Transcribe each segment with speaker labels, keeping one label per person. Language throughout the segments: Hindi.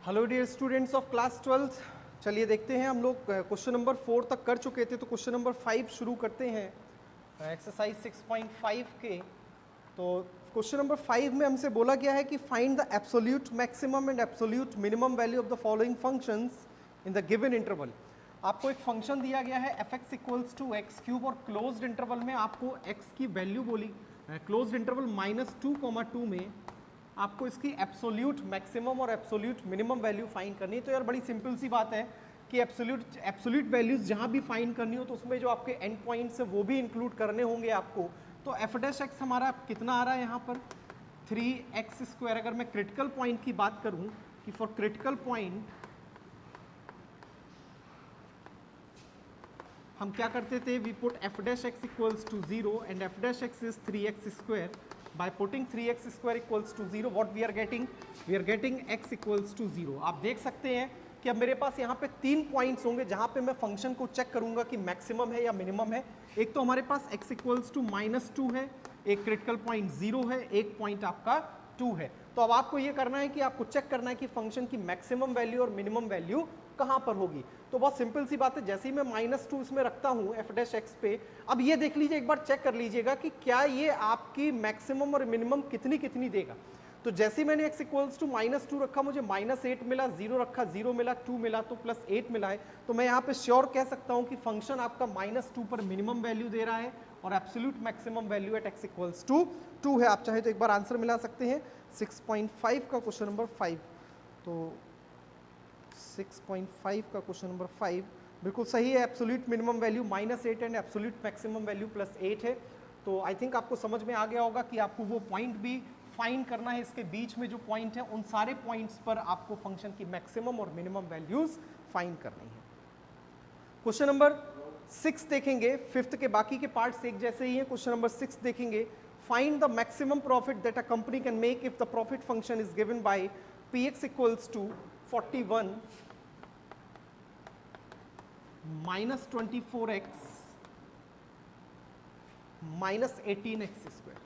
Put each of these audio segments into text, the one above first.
Speaker 1: Hello dear students of class 12। चलिए देखते हैं, हम लोग क्वेश्चन नंबर 4 तक कर चुके थे, तो क्वेश्चन नंबर 5 शुरू करते हैं एक्सरसाइज 6.5 के। तो क्वेश्चन नंबर 5 में हमसे बोला गया है कि find the absolute maximum and absolute minimum value of the following functions in the given interval. आपको एक फंक्शन दिया गया है fx equals to x cube और क्लोज्ड इंटरवल में आपको x की वैल्यू बोली, क्लोज्ड इंटरवल -2, में आपको इसकी एब्सोल्यूट मैक्सिमम और एब्सोल्यूट मिनिमम वैल्यू फाइंड करनी है। तो यार बड़ी सिंपल सी बात है कि एब्सोल्यूट वैल्यूज जहाँ भी फाइंड करनी हो तो उसमें जो आपके एंड पॉइंट्स हैं वो भी इंक्लूड करने होंगे आपको। तो एफ डैश एक्स हमारा कितना आ रहा है यहाँ पर 3x²। अगर मैं क्रिटिकल पॉइंट की बात करूँ कि फॉर क्रिटिकल पॉइंट हम क्या करते थे, we put f dash x equals to 0 and f dash x is 3x²। by putting 3x² equals to 0 what we are getting x equals to 0। आप देख सकते हैं कि अब मेरे पास यहाँ पे 3 पॉइंट्स होंगे जहाँ पे मैं फंक्शन को चेक करूंगा कि मैक्सिमम है या मिनिमम है। एक तो हमारे पास x इक्वल्स टू -2 है, एक क्रिटिकल पॉइंट 0 है, एक पॉइंट आपका 2 है। तो अब आपको ये करना है कि आपको चेक करना है कि फंक्शन की मैक्सिमम वैल्यू और मिनिमम वैल्यू कहाँ पर होगी। तो बहुत सिंपल सी बात है, जैसे ही मैं -2 इसमें रखता हूँ एफ डैश एक्स पे, अब ये देख लीजिए, एक बार चेक कर लीजिएगा कि क्या ये आपकी मैक्सिमम और मिनिमम कितनी देगा। तो जैसे ही मैंने x इक्वल्स टू -2 रखा, मुझे -8 मिला, 0 रखा 0 मिला, 2 मिला तो +8 मिला है। तो मैं यहाँ पे श्योर कह सकता हूँ कि फंक्शन आपका -2 पर मिनिमम वैल्यू दे रहा है और absolute maximum value at x equals to 2 है। आप चाहे तो एक बार आंसर मिला सकते हैं 6.5 का क्वेश्चन नंबर 5। तो 6.5 का क्वेश्चन नंबर 5 बिल्कुल सही है। Absolute minimum value -8 and absolute maximum value +8 है। तो आई थिंक आपको समझ में आ गया होगा कि आपको वो पॉइंट भी फाइंड करना है। इसके बीच में जो पॉइंट है उन सारे पॉइंट्स पर आपको फंक्शन की मैक्सिमम और मिनिमम वैल्यूज फाइंड करनी है। क्वेश्चन नंबर 6 देखेंगे, 5th के बाकी के पार्ट्स एक जैसे ही हैं। क्वेश्चन नंबर 6 देखेंगे, find the maximum profit that a company can make if the profit function is given by px equals to 41 -24x -18x²।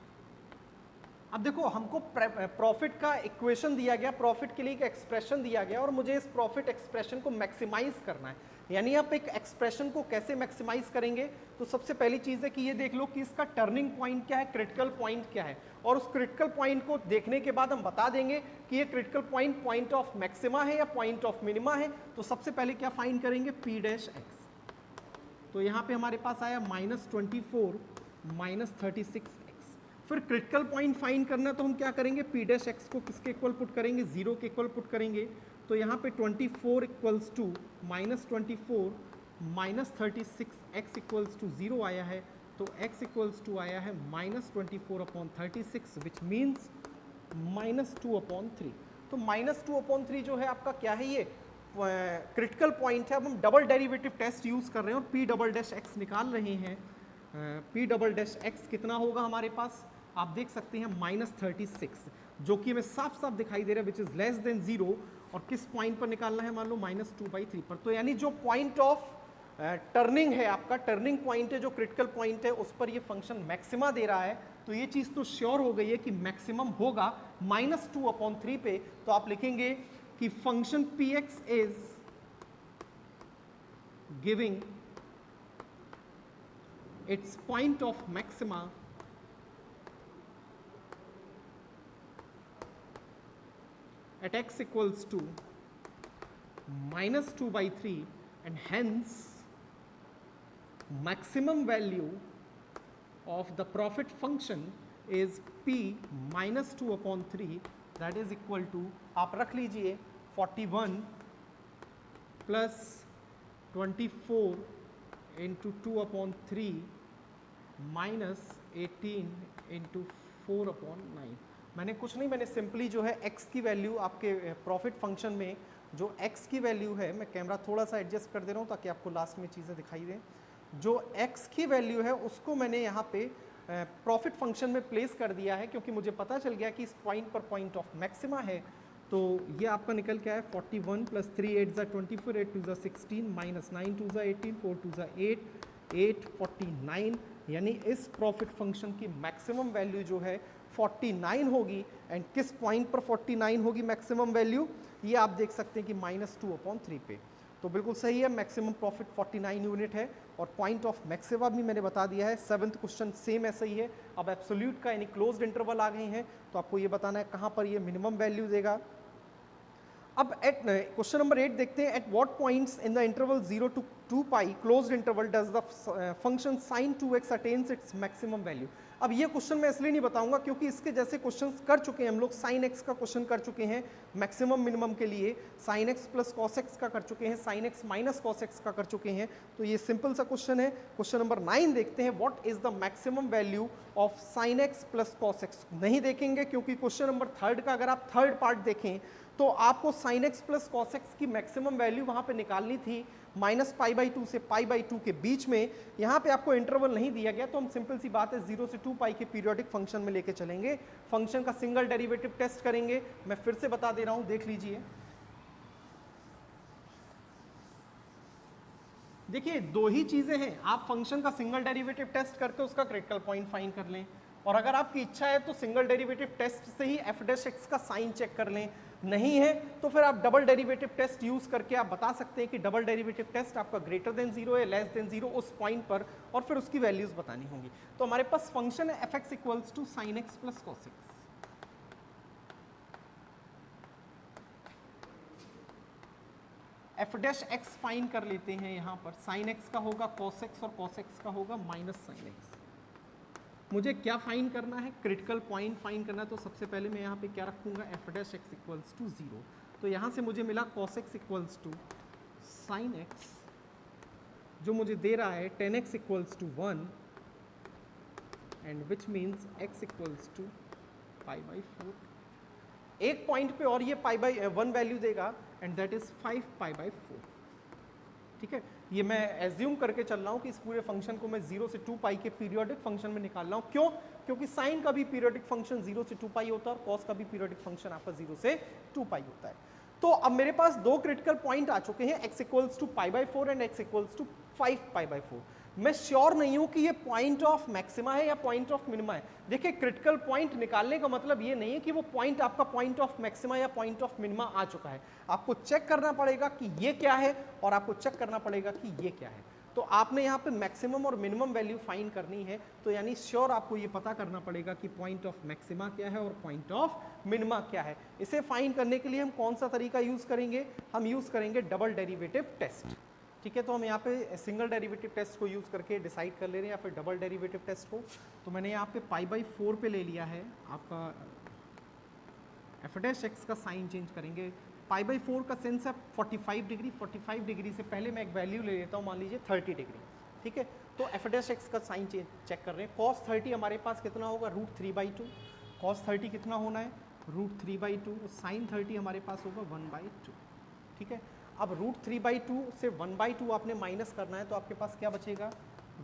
Speaker 1: अब देखो, हमको प्रॉफिट का इक्वेशन दिया गया, प्रॉफिट के लिए एक एक्सप्रेशन दिया गया और मुझे इस प्रॉफिट एक्सप्रेशन को मैक्सिमाइज करना है। यानी आप एक एक्सप्रेशन को कैसे मैक्सिमाइज करेंगे, तो सबसे पहली चीज है कि ये देख लो कि इसका टर्निंग पॉइंट क्या है, क्रिटिकल पॉइंट क्या है, और उस क्रिटिकल पॉइंट को देखने के बाद हम बता देंगे कि ये critical point point of maxima है या पॉइंट ऑफ मिनिमा है। तो सबसे पहले क्या फाइंड करेंगे, p डैश एक्स। तो यहाँ पे हमारे पास आया -24 -36x। फिर क्रिटिकल पॉइंट फाइंड करना, तो हम क्या करेंगे, p डैश एक्स को किसके इक्वल पुट करेंगे, 0 के इक्वल पुट करेंगे। तो यहाँ पे 24 equals to -24 -36x equals to 0 आया है। तो x इक्वल्स टू आया है -24/36 विच मीन्स -2/3। तो -2/3 जो है आपका क्या है, ये क्रिटिकल पॉइंट है। अब हम डबल डेरिवेटिव टेस्ट यूज कर रहे हैं और p डबल डैश एक्स निकाल रहे हैं। p डबल डैश एक्स कितना होगा हमारे पास, आप देख सकते हैं -36, जो कि हमें साफ साफ दिखाई दे रहा है विच इज लेस देन 0। और किस पॉइंट पर निकालना है, मान लो -2/3 पर। तो यानी जो पॉइंट ऑफ टर्निंग है, आपका टर्निंग पॉइंट है, जो क्रिटिकल पॉइंट है, उस पर ये फंक्शन मैक्सिमा दे रहा है। तो ये चीज तो श्योर हो गई है कि मैक्सिमम होगा -2/3 पे। तो आप लिखेंगे कि function px is giving its point of maxima at x equals to -2/3 and hence maximum value of the profit function is p -2/3 that is equal to, आप रख लीजिए 41 plus 24 into 2/3 minus 18 into 4/9। मैंने कुछ नहीं, मैंने सिंपली जो है x की वैल्यू आपके प्रॉफिट फंक्शन में जो x की वैल्यू है, मैं कैमरा थोड़ा सा एडजस्ट कर दे रहा हूँ ताकि आपको लास्ट में चीज़ें दिखाई दें। जो x की वैल्यू है उसको मैंने यहाँ पे प्रॉफिट फंक्शन में प्लेस कर दिया है, क्योंकि मुझे पता चल गया कि इस पॉइंट पर पॉइंट ऑफ मैक्सिमा है। तो ये आपका निकल के आया 41 + 3 8 = 24 8 2 16 -9 2 18 4 2 8 8 49। यानी इस प्रॉफिट फंक्शन की मैक्सिमम वैल्यू जो है 49 होगी, एंड किस पॉइंट पर 49 होगी मैक्सिमम वैल्यू, ये आप देख सकते हैं कि -2/3 पे। तो बिल्कुल सही है, मैक्सिमम प्रॉफिट 49 यूनिट है, और पॉइंट ऑफ मैक्सिमा भी मैंने बता दिया है। 7th क्वेश्चन सेम ऐसा ही है। अब एब्सोल्यूट का यानी क्लोज्ड इंटरवल आ गए हैं, तो आपको ये बताना है कहाँ पर ये मिनिमम वैल्यू देगा। अब एट क्वेश्चन नंबर 8 देखते हैं, at what points in the interval 0 to 2π closed interval does the function sin 2x attains its maximum value. अब ये क्वेश्चन मैं इसलिए नहीं बताऊंगा क्योंकि इसके जैसे क्वेश्चंस कर चुके हैं हम लोग। sin x का क्वेश्चन कर चुके हैं मैक्सिमम मिनिमम के लिए, sin x plus cos x का कर चुके हैं, sin x minus cos x का कर चुके हैं, तो ये सिंपल सा क्वेश्चन है। क्वेश्चन नंबर 9 देखते हैं, what is the maximum value of sin x plus cos x। नहीं देखेंगे क्योंकि क्वेश्चन नंबर 3 का अगर आप थर्ड पार्ट देखें तो आपको sin x plus cos x की मैक्सिमम वैल्यू वहां पे निकालनी थी -π/2 से π/2 के बीच में। यहाँ पे आपको इंटरवल नहीं दिया गया, तो हम सिंपल सी बात है 0 से 2π के पीरियोडिक फंक्शन में लेके चलेंगे। फंक्शन का सिंगल डेरिवेटिव टेस्ट करेंगे, मैं फिर से बता दे रहा हूँ, देख लीजिए। देखिए दो ही चीजें हैं, आप फंक्शन का सिंगल डेरिवेटिव टेस्ट करके उसका क्रिटिकल पॉइंट फाइंड कर लें, और अगर आपकी इच्छा है तो सिंगल डेरिवेटिव टेस्ट से ही f' का साइन चेक कर लें। नहीं है तो फिर आप डबल डेरिवेटिव टेस्ट यूज करके आप बता सकते हैं कि डबल डेरिवेटिव टेस्ट आपका ग्रेटर देन 0 है, लेस देन 0 उस पॉइंट पर, और फिर उसकी वैल्यूज बतानी होंगी। तो हमारे पास फंक्शन है f(x = sin x plus cos x। f' find कर लेते हैं, यहाँ पर sin x का होगा cos x और cos x का होगा माइनस sin x। मुझे क्या फाइंड करना है, क्रिटिकल पॉइंट फाइंड करना है, तो सबसे पहले मैं यहाँ पे क्या रखूँगा, f' = 0। तो यहाँ से मुझे मिला cos x = sin x, जो मुझे दे रहा है tan x = 1, and which means x = π/4। एक पॉइंट पे और ये π/1 वैल्यू देगा, एंड दैट इज 5π/4। ठीक है, ये मैं एज्यूम करके चल रहा हूँ कि इस पूरे फंक्शन को मैं 0 से 2π के पीरियोडिक फंक्शन में निकाल रहा हूँ। क्यों? क्योंकि साइन का भी पीरियोडिक फंक्शन 0 से 2π होता है, और कॉस का भी पीरियोडिक फंक्शन आपका 0 से 2π होता है। तो अब मेरे पास दो क्रिटिकल पॉइंट आ चुके हैं, x = π/4 एंड x = 5π/4। मैं श्योर नहीं हूं कि ये पॉइंट ऑफ मैक्सिमा है या पॉइंट ऑफ मिनिमा है। देखिए क्रिटिकल पॉइंट निकालने का मतलब ये नहीं है कि वो पॉइंट आपका पॉइंट ऑफ मैक्सिमा या पॉइंट ऑफ मिनिमा आ चुका है। आपको चेक करना पड़ेगा कि ये क्या है, और आपको चेक करना पड़ेगा कि ये क्या है। तो आपने यहाँ पे मैक्सिमम और मिनिमम वैल्यू फाइंड करनी है, तो यानी श्योर आपको ये पता करना पड़ेगा कि पॉइंट ऑफ मैक्सिमा क्या है और पॉइंट ऑफ मिनिमा क्या है। इसे फाइंड करने के लिए हम कौन सा तरीका यूज करेंगे, हम यूज करेंगे डबल डेरिवेटिव टेस्ट। ठीक है, तो हम यहाँ पे सिंगल डेरिवेटिव टेस्ट को यूज करके डिसाइड कर ले रहे हैं, या फिर डबल डेरिवेटिव टेस्ट को। तो मैंने यहाँ पे π/4 पे ले लिया है, आपका f' का साइन चेंज करेंगे। π/4 का सेंस है 45 डिग्री, 45 डिग्री से पहले मैं एक वैल्यू ले लेता हूँ, मान लीजिए 30 डिग्री। ठीक है, तो f' का साइन चेक कर रहे हैं। cos 30 हमारे पास कितना होगा, √3/2। cos 30 कितना होना है, √3/2। sin 30 हमारे पास होगा 1/2। ठीक है, अब √3/2 से 1/2 आपने माइनस करना है, तो आपके पास क्या बचेगा,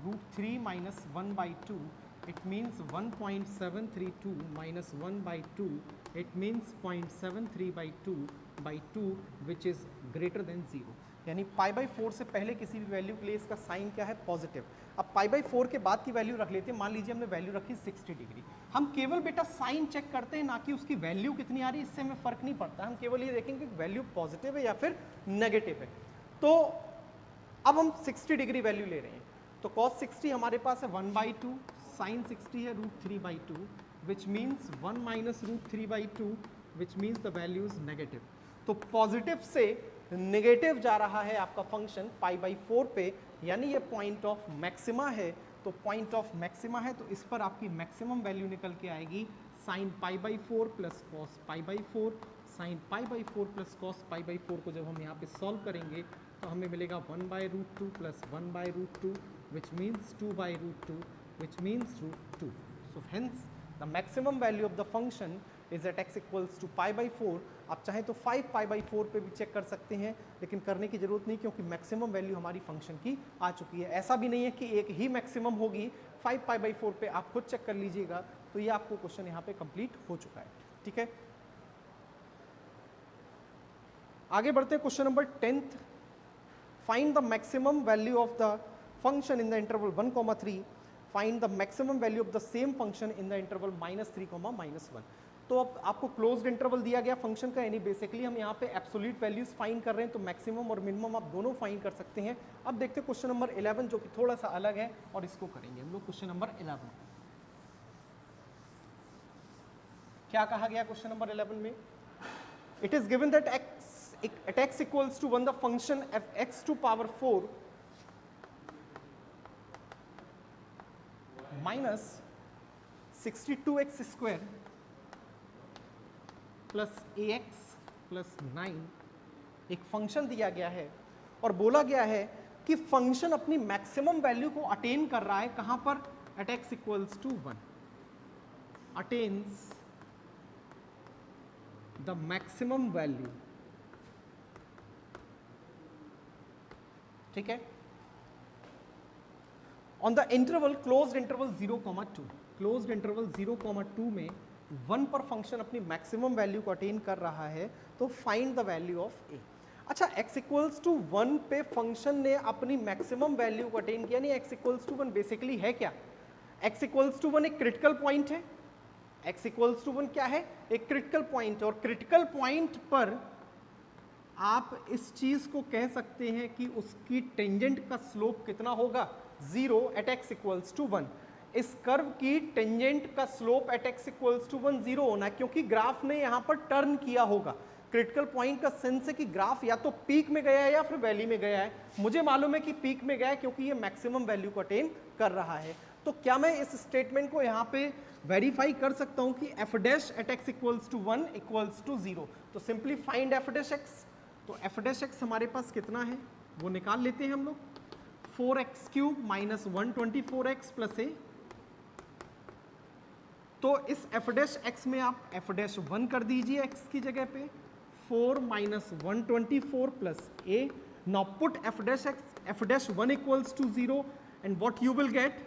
Speaker 1: √3 - 1/2, it means 1.732 - 1/2, it means 0.732/2 which is greater than 0। यानी π/4 से पहले किसी भी वैल्यू के लिए इसका साइन क्या है, पॉजिटिव। अब π/4 के बाद की वैल्यू रख लेते हैं, मान लीजिए हमने वैल्यू रखी 60 डिग्री। हम केवल बेटा साइन चेक करते हैं, ना कि उसकी वैल्यू कितनी आ रही है, इससे हमें फर्क नहीं पड़ता। हम केवल ये देखेंगे कि वैल्यू पॉजिटिव है या फिर नेगेटिव है। तो अब हम 60 डिग्री वैल्यू ले रहे हैं, तो cos 60 हमारे पास है 1/2, sin 60 है √3/2, which means 1 - √3/2, which means the value is negative. तो पॉजिटिव से नेगेटिव जा रहा है आपका फंक्शन π/4 पे, यानी ये पॉइंट ऑफ मैक्सिमा है। तो पॉइंट ऑफ मैक्सिमा है, तो इस पर आपकी मैक्सिमम वैल्यू निकल के आएगी sin π/4 plus cos π/4। sin π/4 plus cos π/4 को जब हम यहाँ पे सॉल्व करेंगे तो हमें मिलेगा 1/√2 plus 1/√2, which means 2/√2, which means √2। So hence the maximum value of the function is at x = π/4। आप चाहें तो 5π/4 पे भी चेक कर सकते हैं, लेकिन करने की जरूरत नहीं, क्योंकि मैक्सिमम वैल्यू हमारी फंक्शन की आ चुकी है। ऐसा भी नहीं है कि एक ही मैक्सिमम होगी, 5π/4 पे आप खुद चेक कर लीजिएगा। तो ये आपको क्वेश्चन यहाँ पे कंप्लीट हो चुका है। ठीक है, आगे बढ़ते हैं question number 10th। Find the maximum value of the function in the interval 1, 3 find the maximum value of the same function in the interval -3, -1। तो अब आपको क्लोज्ड इंटरवल दिया गया फंक्शन का, यानी बेसिकली हम यहाँ पे एब्सोल्यूट वैल्यूज फाइंड कर रहे हैं, तो मैक्सिमम और मिनिमम आप दोनों फाइंड कर सकते हैं। अब देखते हैं क्वेश्चन नंबर 11 जो कि थोड़ा सा अलग है, और इसको करेंगे हम लोग। क्वेश्चन नंबर 11 क्या कहा गया क्वेश्चन नंबर 11 में? It is given that at x equals to 1 the function f(x to power 4) minus 62x square plus ax plus 9 एक फंक्शन दिया गया है, और बोला गया है कि फंक्शन अपनी मैक्सिमम वैल्यू को अटेन कर रहा है कहां पर? at x equals to 1 attains the maximum value, ठीक है, on the interval closed interval 0,2, closed interval 0,2 में 1 पर फंक्शन अपनी मैक्सिमम वैल्यू को अटेन कर रहा है, तो फाइंड द वैल्यू ऑफ ए। अच्छा, x इक्वल्स टू 1 पे फंक्शन ने अपनी मैक्सिमम वैल्यू को अटेन किया, नहीं x इक्वल्स टू 1 बेसिकली है क्या? x इक्वल्स टू 1 एक क्रिटिकल पॉइंट है। x इक्वल्स टू 1 क्या है? एक क्रिटिकल पॉइंट, और क्रिटिकल पॉइंट पर आप इस चीज को कह सकते हैं कि उसकी टेंजेंट का स्लोप कितना होगा? 0 एट x इक्वल्स टू 1। इस कर्व की टेंजेंट का slope at x equals to 1 0 होना है, क्योंकि ग्राफ ने यहां पर टर्न किया होगा। क्रिटिकल पॉइंट का सेंस है कि ग्राफ या तो पीक में गया है या फिर वैली में गया है। मुझे मालूम है कि पीक में गया है क्योंकि ये मैक्सिमम वैल्यू को अटेन कर रहा है। तो क्या मैं इस स्टेटमेंट को यहाँ पे वेरीफाई कर सकता हूँ कि f dash at x equals to 1 equals to 0? तो simply find f dash x। तो f डैश x हमारे पास कितना है वो निकाल लेते हैं हम लोग। 4x³ minus 124x plus a। तो इस f डैश x में आप f डैश 1 कर दीजिए x की जगह पे, 4 minus 124 plus a। Now put f dash 1 equals to 0 and what you will get?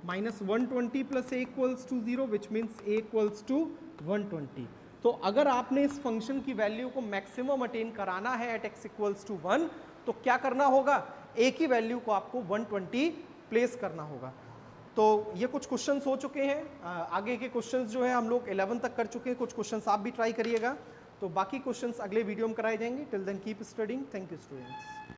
Speaker 1: Minus 120 plus a equals to 0 which means a equals to 120। तो अगर आपने इस फंक्शन की वैल्यू को मैक्सिमम अटेन कराना है एट x इक्वल्स टू 1, तो क्या करना होगा? a की वैल्यू को आपको 120 प्लेस करना होगा। तो ये कुछ क्वेश्चंस हो चुके हैं। आगे के क्वेश्चंस जो है हम लोग 11 तक कर चुके हैं। कुछ क्वेश्चंस आप भी ट्राई करिएगा। तो बाकी क्वेश्चंस अगले वीडियो में कराए जाएंगे। Till then keep studying. Thank you students.